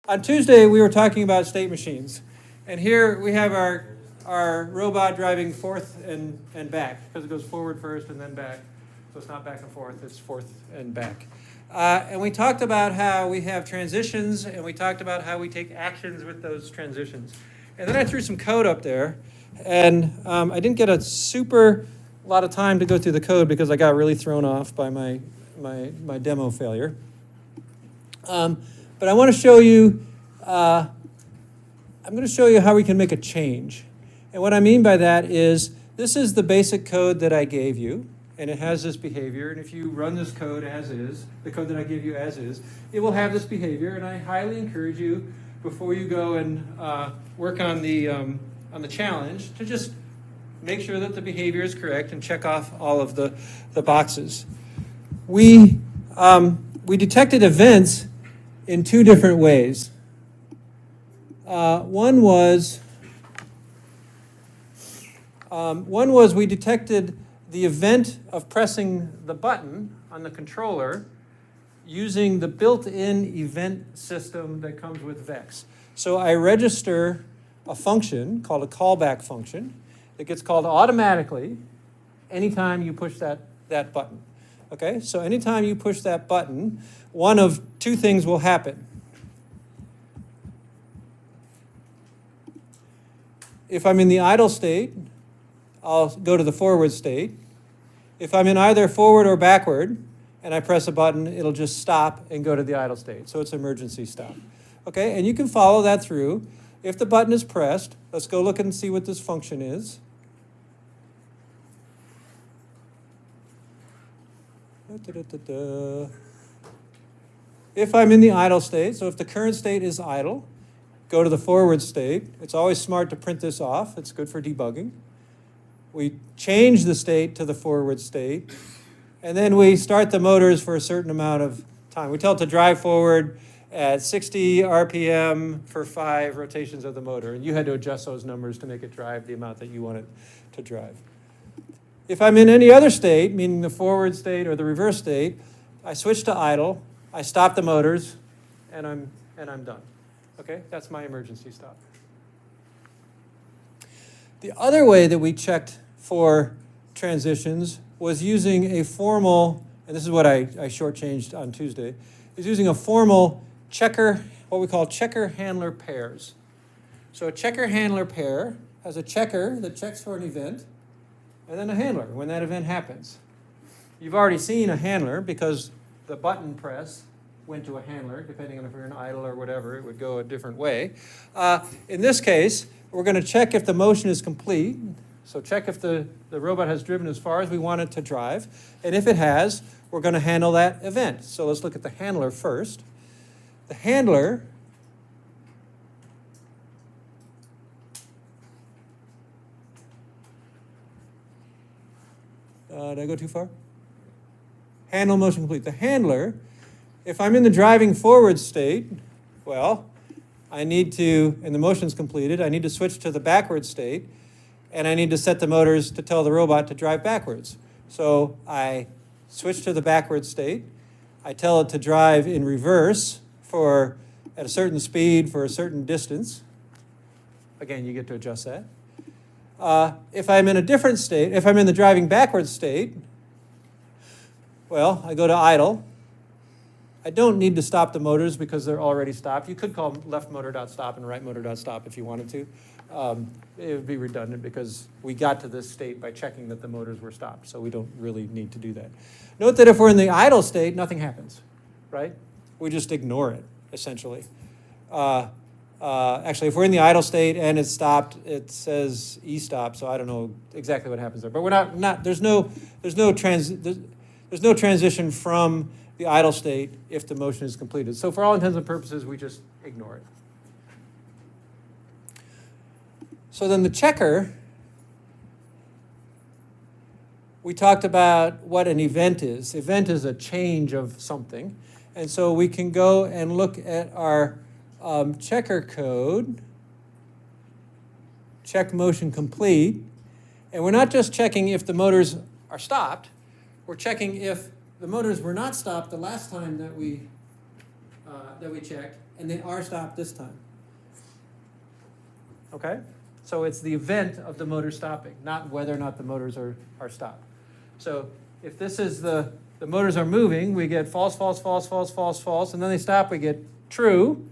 On Tuesday, we were talking about state machines. And here we have our robot driving forth and back, because it goes forward first and then back. So it's not back and forth, it's forth and back. And we talked about how we have transitions, and we talked about how we take actions with those transitions. And then I threw some code up there, and I didn't get a super lot of time to go through the code because I got really thrown off by my demo failure. But I want to show you, I'm going to show you how we can make a change. And what I mean by that is, this is the basic code that I gave you, and it has this behavior. And if you run this code as is, the code that I gave you as is, it will have this behavior. And I highly encourage you, before you go and work on the challenge, to just make sure that the behavior is correct and check off all of the boxes. We detected events in two different ways. One was we detected the event of pressing the button on the controller using the built-in event system that comes with VEX. So I register a function called a callback function that gets called automatically anytime you push that button. Okay, so anytime you push that button, one of two things will happen. If I'm in the idle state, I'll go to the forward state. If I'm in either forward or backward, and I press a button, it'll just stop and go to the idle state. So it's emergency stop. Okay, and you can follow that through. If the button is pressed, let's go look and see what this function is. If I'm in the idle state, so if the current state is idle, go to the forward state. It's always smart to print this off. It's good for debugging. We change the state to the forward state, and then we start the motors for a certain amount of time. We tell it to drive forward at 60 RPM for 5 rotations of the motor, and you had to adjust those numbers to make it drive the amount that you want it to drive. If I'm in any other state, meaning the forward state or the reverse state, I switch to idle, I stop the motors, and I'm done. Okay, that's my emergency stop. The other way that we checked for transitions was using a formal, and this is what I shortchanged on Tuesday, is using a formal checker, what we call checker handler pairs. So a checker handler pair has a checker that checks for an event, and then a handler when that event happens. You've already seen a handler because the button press went to a handler. Depending on if you're in idle or whatever, it would go a different way. In this case, we're going to check if the motion is complete. So check if the robot has driven as far as we want it to drive. And if it has, we're going to handle that event. So let's look at the handler first. The handler did I go too far? Handle motion complete. The handler, if I'm in the driving forward state, well, I need to, and the motion's completed, I need to switch to the backward state, and I need to set the motors to tell the robot to drive backwards. So I switch to the backward state. I tell it to drive in reverse at a certain speed for a certain distance. Again, you get to adjust that. If I'm in a different state, if I'm in the driving backwards state, well, I go to idle. I don't need to stop the motors because they're already stopped. You could call left motor.stop and right motor.stop if you wanted to. It would be redundant because we got to this state by checking that the motors were stopped, so we don't really need to do that. Note that if we're in the idle state, nothing happens, right? We just ignore it, essentially. Actually, if we're in the idle state and it's stopped, it says e-stop, so I don't know exactly what happens there. But we're not. There's no transition from the idle state if the motion is completed. So for all intents and purposes, we just ignore it. So then the checker, we talked about what an event is. Event is a change of something. And so we can go and look at our checker code, check motion complete, and we're not just checking if the motors are stopped, we're checking if the motors were not stopped the last time that we that we checked, and they are stopped this time. Okay? So it's the event of the motor stopping, not whether or not the motors are stopped. So if this is the motors are moving, we get false, false, false, false, false, false, and then they stop, we get true,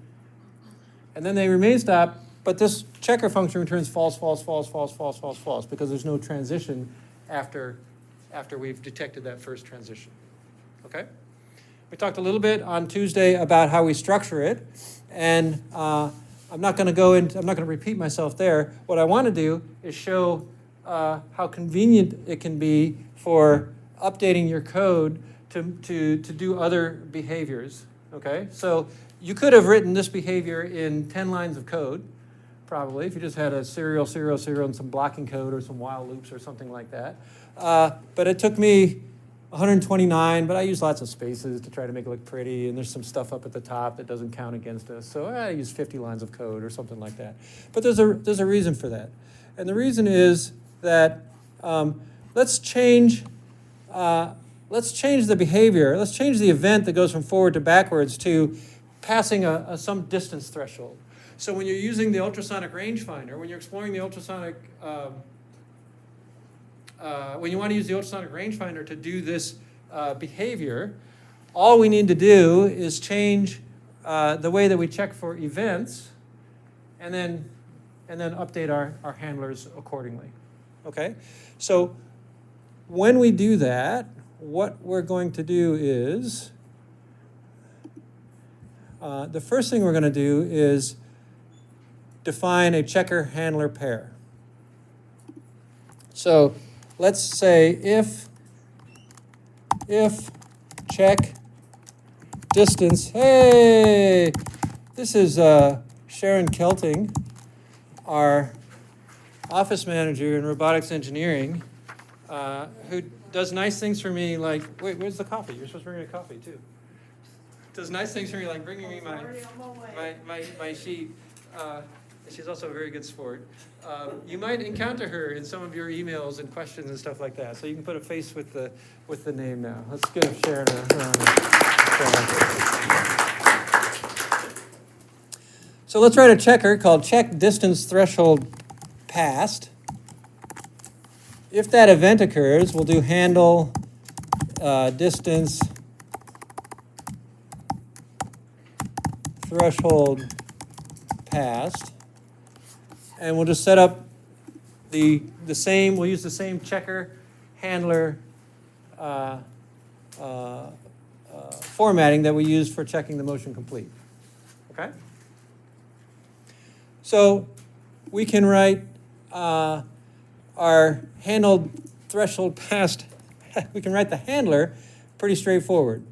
and then they remain stopped, but this checker function returns false, false, false, false, false, false, false, because there's no transition after we've detected that first transition. Okay? We talked a little bit on Tuesday about how we structure it, and I'm not going to repeat myself there. What I want to do is show how convenient it can be for updating your code to do other behaviors. Okay, so you could have written this behavior in 10 lines of code, probably, if you just had a serial, serial, serial, and some blocking code or some while loops or something like that. But it took me 129, but I use lots of spaces to try to make it look pretty, and there's some stuff up at the top that doesn't count against us, so I use 50 lines of code or something like that. But there's a reason for that, and the reason is that let's change the behavior. Let's change the event that goes from forward to backwards to passing some distance threshold. So when you're using the ultrasonic rangefinder, when you're exploring the ultrasonic, when you want to use the ultrasonic rangefinder to do this behavior, all we need to do is change the way that we check for events, and then update our handlers accordingly. Okay? So when we do that, what we're going to do is, the first thing we're going to do is define a checker handler pair. So let's say if check distance, hey, this is Sharon Kelting, our office manager in robotics engineering, who does nice things for me, like, wait, where's the coffee? You're supposed to bring me a coffee too. Does nice things for me, like bringing me my sheet. She's also a very good sport. You might encounter her in some of your emails and questions and stuff like that. So you can put a face with the name now. Let's give Sharon a round of applause. So let's write a checker called check distance threshold passed. If that event occurs, we'll do handle distance threshold passed. And we'll just set up the same, we'll use the same checker handler formatting that we used for checking the motion complete. Okay? So we can write our handled threshold passed, we can write the handler pretty straightforward.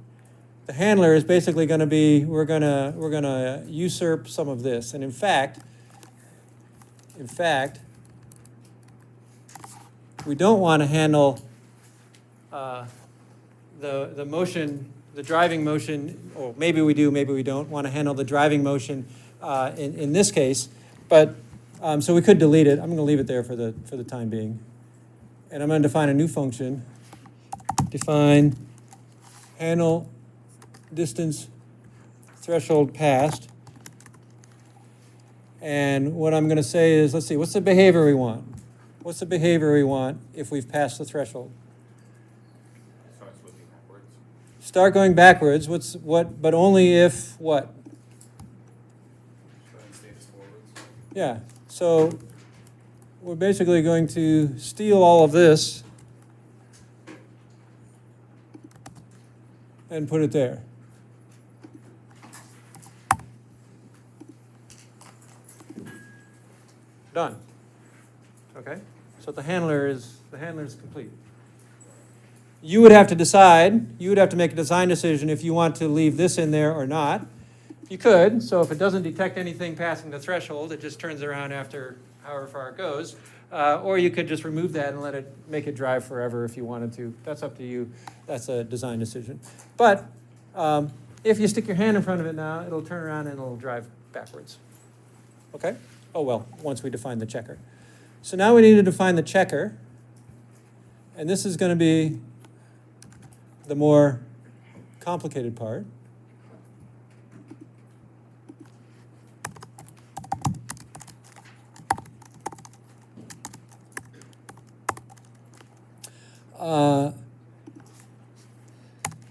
The handler is basically going to be, we're going to usurp some of this. And in fact, we don't want to handle the motion, the driving motion, or maybe we do, maybe we don't want to handle the driving motion in this case. But so we could delete it. I'm going to leave it there for the time being, and I'm going to define a new function. Define handle distance threshold passed. And what I'm going to say is, let's see, what's the behavior we want? What's the behavior we want if we've passed the threshold? Start slipping backwards. Start going backwards. But only if what? Status forwards. Yeah. So we're basically going to steal all of this and put it there. Done. Okay? So the handler is complete. You would have to decide, you would have to make a design decision if you want to leave this in there or not. You could, so if it doesn't detect anything passing the threshold, it just turns around after however far it goes. Or you could just remove that and make it drive forever if you wanted to. That's up to you. That's a design decision. But if you stick your hand in front of it now, it'll turn around and it'll drive backwards. Okay? Oh, well, once we define the checker. So now we need to define the checker. And this is going to be the more complicated part.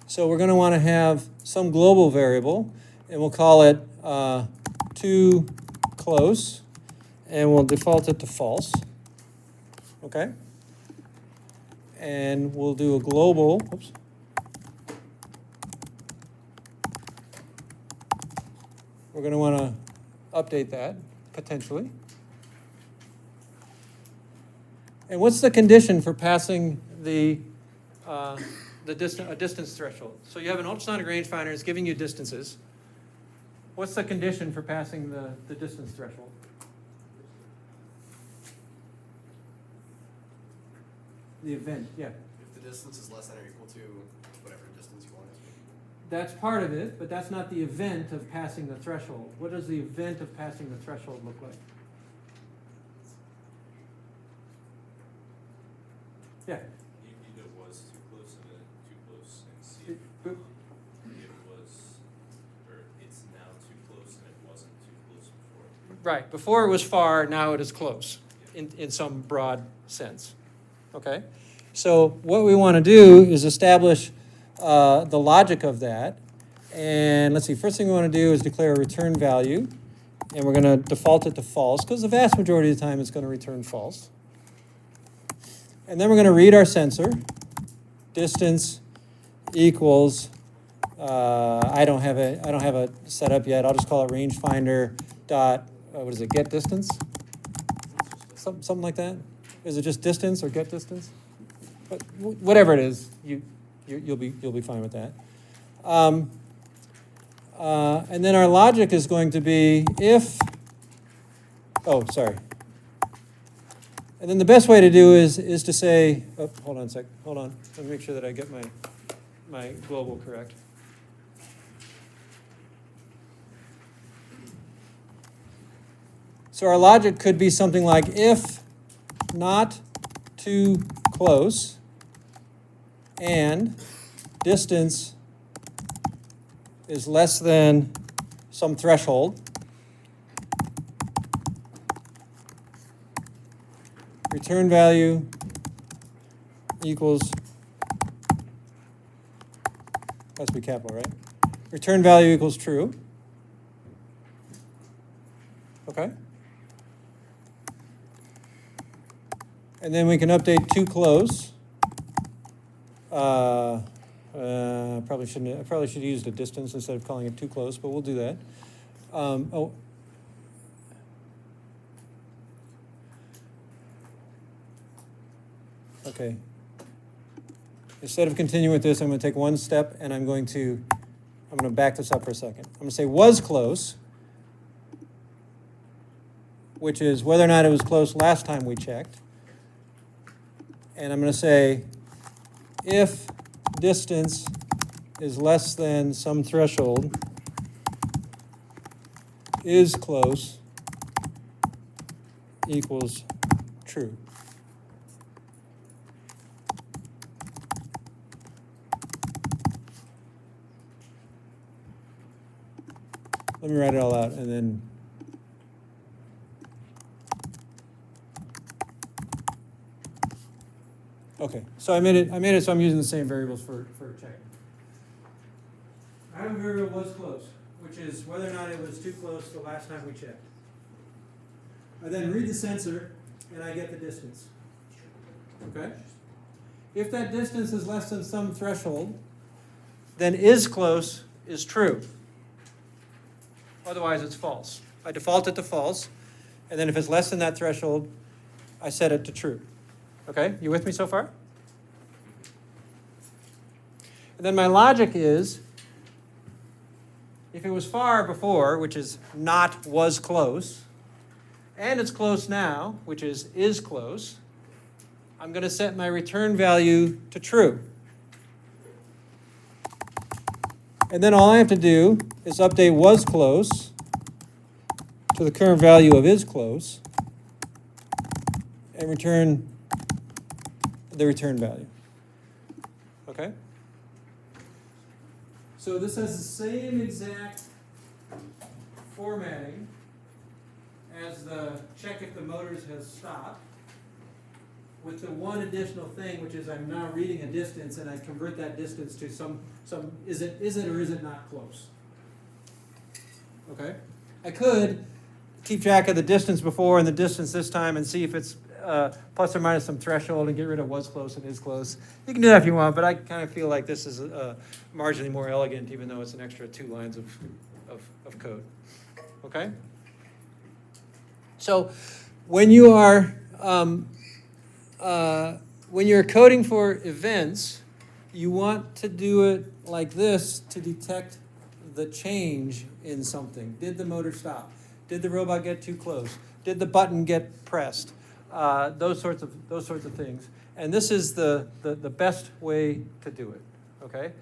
So we're going to want to have some global variable, and we'll call it too close, and we'll default it to false. Okay? And we'll do a global, oops. We're going to want to update that, potentially. And what's the condition for passing a distance threshold? So you have an ultrasonic rangefinder, it's giving you distances. What's the condition for passing the distance threshold? The event, yeah. If the distance is less than or equal to whatever distance you want it to be. That's part of it, but that's not the event of passing the threshold. What does the event of passing the threshold look like? Yeah. Either it was too close and too close and see if But- it was, or it's now too close and it wasn't too close before. Right. Before it was far, now it is close in some broad sense. Okay? So what we want to do is establish the logic of that. And let's see, first thing we want to do is declare a return value. And we're going to default it to false, because the vast majority of the time it's going to return false. And then we're going to read our sensor. Distance equals, I don't have it set up yet. I'll just call it rangefinder dot, what is it, get distance? Something like that? Is it just distance or get distance? But whatever it is, you'll be fine with that. And then our logic is going to be if, oh, sorry. And then the best way to do is to say, oh, hold on a sec, hold on. Let me make sure that I get my global correct. So our logic could be something like if not too close and distance is less than some threshold, return value equals, has to be capital, right? Return value equals true. Okay? And then we can update too close. Probably shouldn't. I probably should have used a distance instead of calling it too close, but we'll do that. Oh. Okay. Instead of continuing with this, I'm going to take one step and I'm going to back this up for a second. I'm going to say was close, which is whether or not it was close last time we checked. And I'm going to say if distance is less than some threshold, is close equals true. Let me write it all out and then okay, so I made it so I'm using the same variables for checking. I have a variable was close, which is whether or not it was too close the last time we checked. I then read the sensor and I get the distance. Okay? If that distance is less than some threshold, then is close is true. Otherwise it's false. I default it to false, and then if it's less than that threshold, I set it to true. Okay, you with me so far? And then my logic is, if it was far before, which is not was close, and it's close now, which is close, I'm going to set my return value to true. And then all I have to do is update was close to the current value of is close and return the return value. Okay? So this has the same exact formatting as the check if the motors has stopped, with the one additional thing, which is I'm now reading a distance and I convert that distance to some is it or is it not close? Okay? I could keep track of the distance before and the distance this time and see if it's plus or minus some threshold and get rid of was close and is close. You can do that if you want, but I kind of feel like this is marginally more elegant, even though it's an extra 2 lines of code. Okay? So when you are when you're coding for events, you want to do it like this to detect the change in something. Did the motor stop? Did the robot get too close? Did the button get pressed? Those sorts of things. And this is the best way to do it. Okay,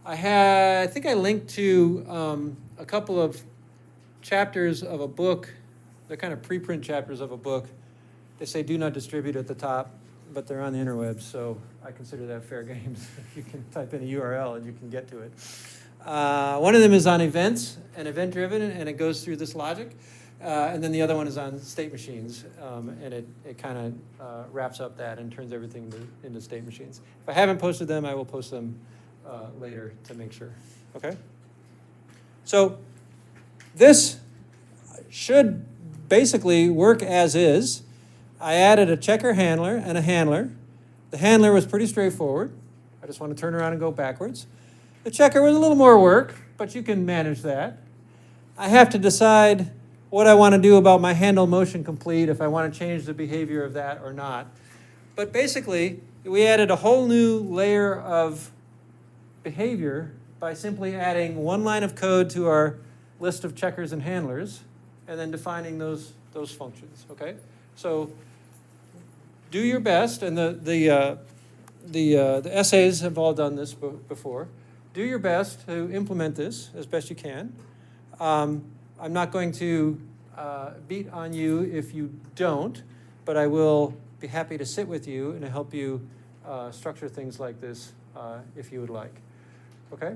I think I linked to a couple of chapters of a book. They're kind of preprint chapters of a book. They say do not distribute at the top, but they're on the interwebs, so I consider that fair game. You can type in a URL and you can get to it. One of them is on events and event-driven, and it goes through this logic. And then the other one is on state machines, and it kind of wraps up that and turns everything into state machines. If I haven't posted them, I will post them later to make sure. Okay? So this should basically work as is. I added a checker handler and a handler. The handler was pretty straightforward. I just want to turn around and go backwards. The checker was a little more work, but you can manage that. I have to decide what I want to do about my handle motion complete, if I want to change the behavior of that or not. But basically, we added a whole new layer of behavior by simply adding one line of code to our list of checkers and handlers, and then defining those functions. Okay, so do your best, and the essays have all done this before. Do your best to implement this as best you can. I'm not going to beat on you if you don't, but I will be happy to sit with you and to help you structure things like this if you would like. Okay?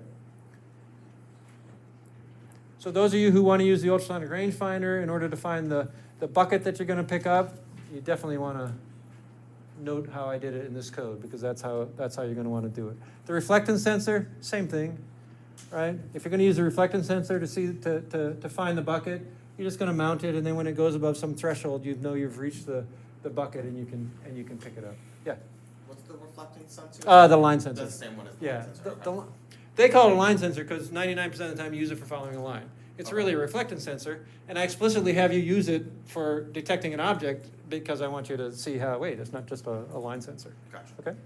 So those of you who want to use the ultrasonic rangefinder in order to find the bucket that you're going to pick up, you definitely want to note how I did it in this code, because that's how you're going to want to do it. The reflectance sensor, same thing, right? If you're going to use the reflectance sensor to find the bucket, you're just going to mount it, and then when it goes above some threshold, you know you've reached the bucket, and you can pick it up. Yeah. What's the reflecting sensor? The line sensor. That's the same one as the Yeah. line sensor. Okay. They call it a line sensor because 99% of the time you use it for following a line. It's really a reflectance sensor, and I explicitly have you use it for detecting an object because I want you to see how, wait, it's not just a line sensor. Gotcha. Okay?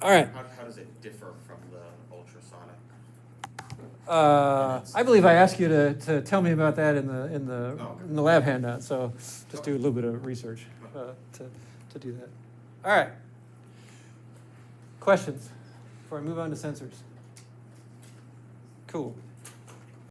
All right. How does it differ from the ultrasonic? I believe I asked you to tell me about that in the lab handout, so just do a little bit of research to do that. All right. Questions before I move on to sensors? Cool.